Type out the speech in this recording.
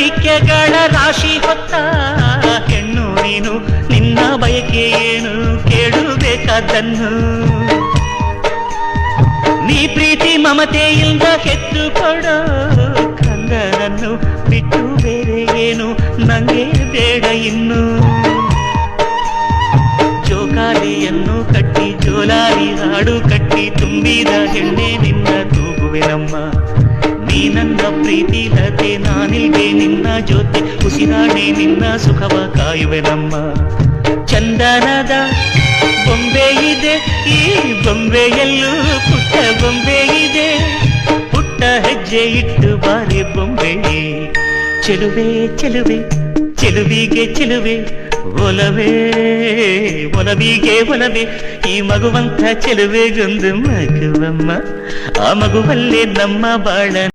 ಮಾಣಿಕ್ಯಗಳ ರಾಶಿ ಹೊತ್ತ ಹೆಣ್ಣು ನೀನು, ನಿನ್ನ ಬಯಕೆ ಏನು ಕೇಳಬೇಕಾದನ್ನು. ನೀ ಪ್ರೀತಿ ಮಮತೆಯಿಂದ ಹೆತ್ತು ಕೊಡೋ ಕಂದನನ್ನು ಬಿಟ್ಟು ಬೇರೆ ಏನು ನಂಗೆ ಬೇಡ ಇನ್ನು. ಜೋಕಾಲಿಯನ್ನು ಕಟ್ಟಿ ಜೋಲಾಲಿ ಹಾಡು ಕಟ್ಟಿ ತುಂಬಿದ ಹೆಣ್ಣೆ ನಿನ್ನ ತೂಗುವೆನಮ್ಮ. ನೀ ನನ್ನ ಪ್ರೀತಿ ಲತೆ, ನಾನಿಲ್ದೆ ನಿನ್ನ ಜೊತೆ ಉಸಿರಾಡಿ ನಿನ್ನ ಸುಖವ ಕಾಯುವೆನಮ್ಮ. ಚಂದನದ ಬೊಂಬೆ ಇದೆ ಈ ಬೊಂಬೆಯಲ್ಲೂ ಪುಟ್ಟ ಬೊಂಬೆ ಇದೆ, ಪುಟ್ಟ ಹೆಜ್ಜೆ ಇಟ್ಟು ಬಾರಿ ಬೊಂಬೆ. ಚೆಲುವೆ ಚೆಲುವೆ ಚೆಲುವಿಗೆ ಚೆಲುವೆ, ಒಲವೇ ಒಲವಿಗೆ ಒಲವೇ, ಈ ಮಗುವಂತ ಚೆಲುವೆಗೊಂದು ಮಗುವಮ್ಮ. ಆ ಮಗುವಲ್ಲೇ ನಮ್ಮ ಬಾಳ